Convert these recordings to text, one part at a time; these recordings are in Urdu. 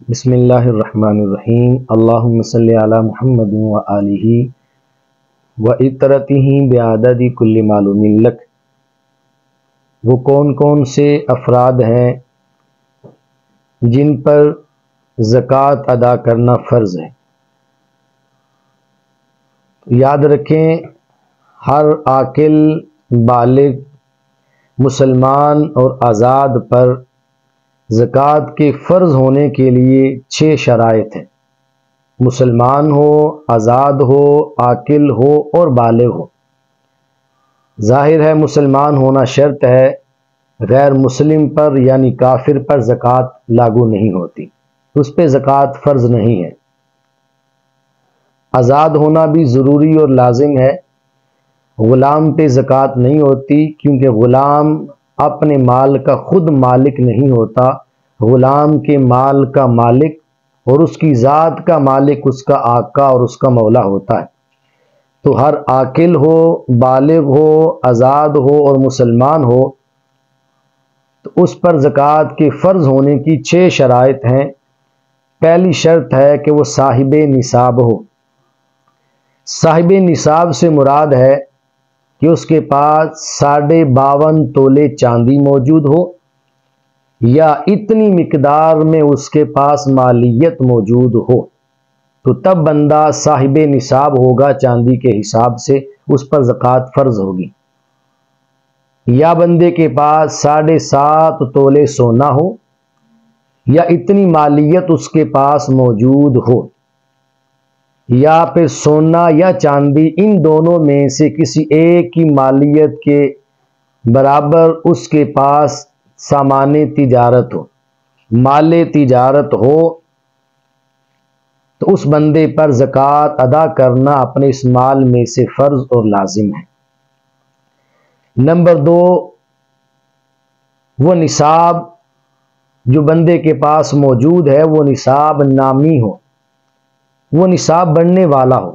بسم اللہ الرحمن الرحیم اللہم صلی علی محمد و آلہ و اطرتہ بعدد کل معلوم لک۔ وہ کون کون سے افراد ہیں جن پر زکوٰۃ ادا کرنا فرض ہے؟ یاد رکھیں، ہر عاقل بالغ مسلمان اور آزاد پر زکوٰۃ کے فرض ہونے کے لیے 6 شرائط ہیں۔ مسلمان ہو، آزاد ہو، عاقل ہو اور بالغ ہو۔ ظاہر ہے مسلمان ہونا شرط ہے، غیر مسلم پر یعنی کافر پر زکوٰۃ لاگو نہیں ہوتی، اس پہ زکوٰۃ فرض نہیں ہے۔ آزاد ہونا بھی ضروری اور لازم ہے۔ غلام پہ زکوٰۃ نہیں ہوتی، کیونکہ غلام اپنے مال کا خود مالک نہیں ہوتا، غلام کے مال کا مالک اور اس کی ذات کا مالک اس کا آقا اور اس کا مولا ہوتا ہے۔ تو ہر عاقل ہو، بالغ ہو، آزاد ہو اور مسلمان ہو تو اس پر زکوٰۃ کے فرض ہونے کی 6 شرائط ہیں۔ پہلی شرط ہے کہ وہ صاحب نصاب ہو۔ صاحب نصاب سے مراد ہے کہ اس کے پاس 52.5 تولے چاندی موجود ہو یا اتنی مقدار میں اس کے پاس مالیت موجود ہو، تو تب بندہ صاحب نصاب ہوگا، چاندی کے حساب سے اس پر زکوٰۃ فرض ہوگی۔ یا بندے کے پاس 7.5 تولے سونا ہو یا اتنی مالیت اس کے پاس موجود ہو، یا پھر سونا یا چاندی ان دونوں میں سے کسی ایک کی مالیت کے برابر اس کے پاس سامان تجارت ہو، مال تجارت ہو، تو اس بندے پر زکوٰۃ ادا کرنا اپنے اس مال میں سے فرض اور لازم ہے۔ نمبر 2، وہ نصاب جو بندے کے پاس موجود ہے وہ نصاب نامی ہو، وہ نصاب بڑھنے والا ہو،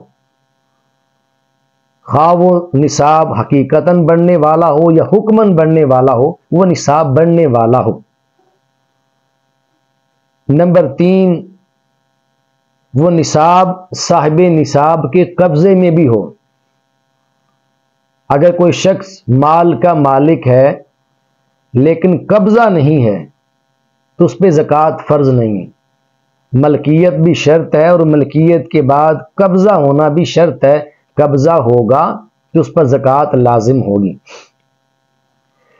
خواہ وہ نصاب حقیقتاً بڑھنے والا ہو یا حکماً بڑھنے والا ہو، وہ نصاب بڑھنے والا ہو۔ نمبر 3، وہ نصاب صاحب نصاب کے قبضے میں بھی ہو۔ اگر کوئی شخص مال کا مالک ہے لیکن قبضہ نہیں ہے تو اس پہ زکوٰۃ فرض نہیں ہے۔ ملکیت بھی شرط ہے اور ملکیت کے بعد قبضہ ہونا بھی شرط ہے، قبضہ ہوگا تو اس پر زکوٰۃ لازم ہوگی۔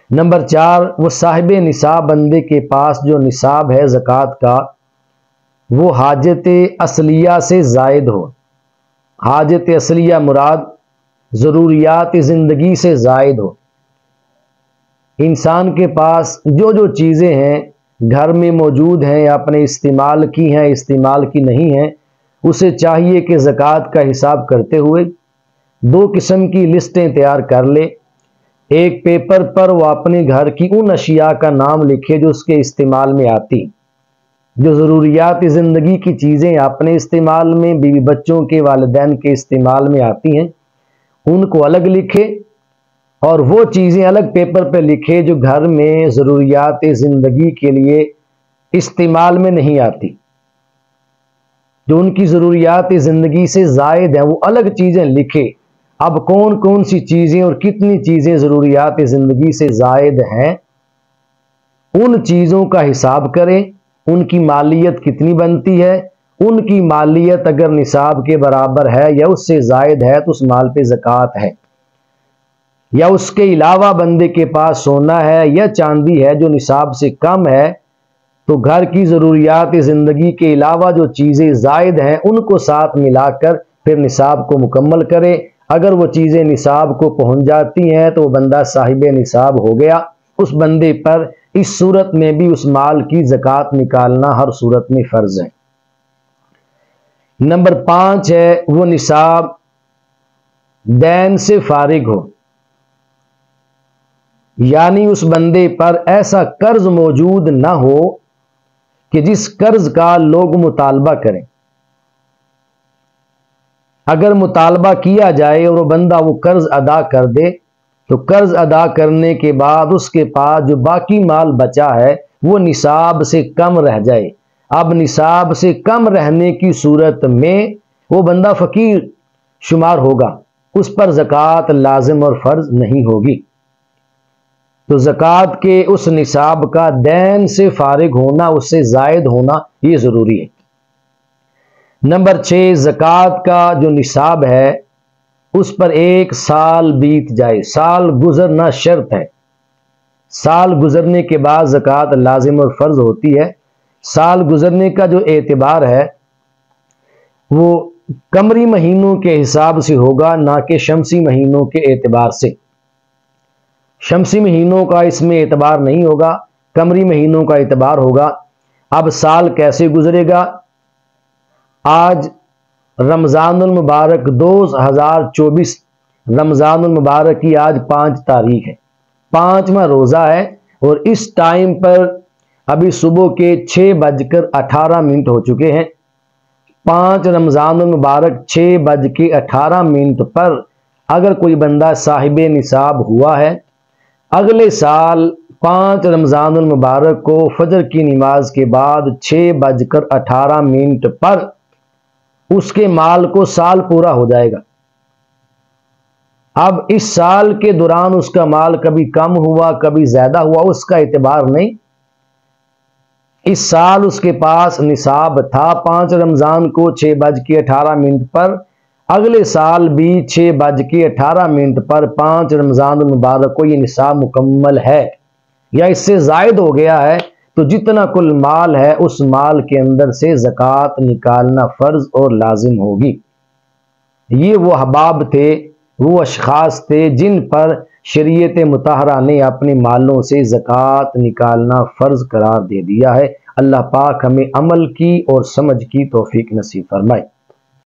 نمبر 4، وہ صاحب نصاب بندے کے پاس جو نصاب ہے زکوٰۃ کا وہ حاجت اصلیہ سے زائد ہو۔ حاجت اصلیہ مراد ضروریات زندگی سے زائد ہو۔ انسان کے پاس جو چیزیں ہیں گھر میں موجود ہیں یا اپنے استعمال کی ہیں، استعمال کی نہیں ہیں، اسے چاہیے کہ زکوٰۃ کا حساب کرتے ہوئے 2 قسم کی لسٹیں تیار کر لے۔ ایک پیپر پر وہ اپنے گھر کی ان اشیاء کا نام لکھے جو اس کے استعمال میں آتی، جو ضروریات زندگی کی چیزیں اپنے استعمال میں، بیوی بچوں کے، والدین کے استعمال میں آتی ہیں، ان کو الگ لکھے، اور وہ چیزیں الگ پیپر پہ لکھے جو گھر میں ضروریات زندگی کے لیے استعمال میں نہیں آتی، جو ان کی ضروریات زندگی سے زائد ہیں، وہ الگ چیزیں لکھے۔ اب کون کون سی چیزیں اور کتنی چیزیں ضروریات زندگی سے زائد ہیں، ان چیزوں کا حساب کریں، ان کی مالیت کتنی بنتی ہے، ان کی مالیت اگر نصاب کے برابر ہے یا اس سے زائد ہے تو اس مال پہ زکوٰۃ ہے۔ یا اس کے علاوہ بندے کے پاس سونا ہے یا چاندی ہے جو نصاب سے کم ہے، تو گھر کی ضروریات زندگی کے علاوہ جو چیزیں زائد ہیں ان کو ساتھ ملا کر پھر نصاب کو مکمل کرے۔ اگر وہ چیزیں نصاب کو پہنچ جاتی ہیں تو وہ بندہ صاحب نصاب ہو گیا۔ اس بندے پر اس صورت میں بھی اس مال کی زکوٰۃ نکالنا ہر صورت میں فرض ہے۔ نمبر 5 ہے وہ نصاب دین سے فارغ ہو، یعنی اس بندے پر ایسا قرض موجود نہ ہو کہ جس قرض کا لوگ مطالبہ کریں۔ اگر مطالبہ کیا جائے اور وہ بندہ وہ قرض ادا کر دے تو قرض ادا کرنے کے بعد اس کے پاس جو باقی مال بچا ہے وہ نصاب سے کم رہ جائے، اب نصاب سے کم رہنے کی صورت میں وہ بندہ فقیر شمار ہوگا، اس پر زکوٰۃ لازم اور فرض نہیں ہوگی۔ تو زکوٰۃ کے اس نصاب کا دین سے فارغ ہونا، اس سے زائد ہونا یہ ضروری ہے۔ نمبر 6، زکوٰۃ کا جو نصاب ہے اس پر 1 سال بیت جائے، سال گزرنا شرط ہے۔ سال گزرنے کے بعد زکوٰۃ لازم اور فرض ہوتی ہے۔ سال گزرنے کا جو اعتبار ہے وہ قمری مہینوں کے حساب سے ہوگا، نہ کہ شمسی مہینوں کے اعتبار سے۔ شمسی مہینوں کا اس میں اعتبار نہیں ہوگا، قمری مہینوں کا اعتبار ہوگا۔ اب سال کیسے گزرے گا؟ آج رمضان المبارک 2024، رمضان المبارک کی آج 5 تاریخ ہے، 5واں روزہ ہے، اور اس ٹائم پر ابھی صبح کے 6:18 ہو چکے ہیں۔ 5 رمضان المبارک 6:18 پر اگر کوئی بندہ صاحب نصاب ہوا ہے، اگلے سال 5 رمضان المبارک کو فجر کی نماز کے بعد 6:18 پر اس کے مال کو سال پورا ہو جائے گا۔ اب اس سال کے دوران اس کا مال کبھی کم ہوا کبھی زیادہ ہوا، اس کا اعتبار نہیں۔ اس سال اس کے پاس نصاب تھا 5 رمضان کو 6:18 پر، اگلے سال بھی 6:18 پر 5 رمضان المبارک کو یہ نصاب مکمل ہے یا اس سے زائد ہو گیا ہے، تو جتنا کل مال ہے اس مال کے اندر سے زکوٰۃ نکالنا فرض اور لازم ہوگی۔ یہ وہ احباب تھے، وہ اشخاص تھے جن پر شریعت مطہرہ نے اپنے مالوں سے زکوٰۃ نکالنا فرض قرار دے دیا ہے۔ اللہ پاک ہمیں عمل کی اور سمجھ کی توفیق نصیب فرمائے۔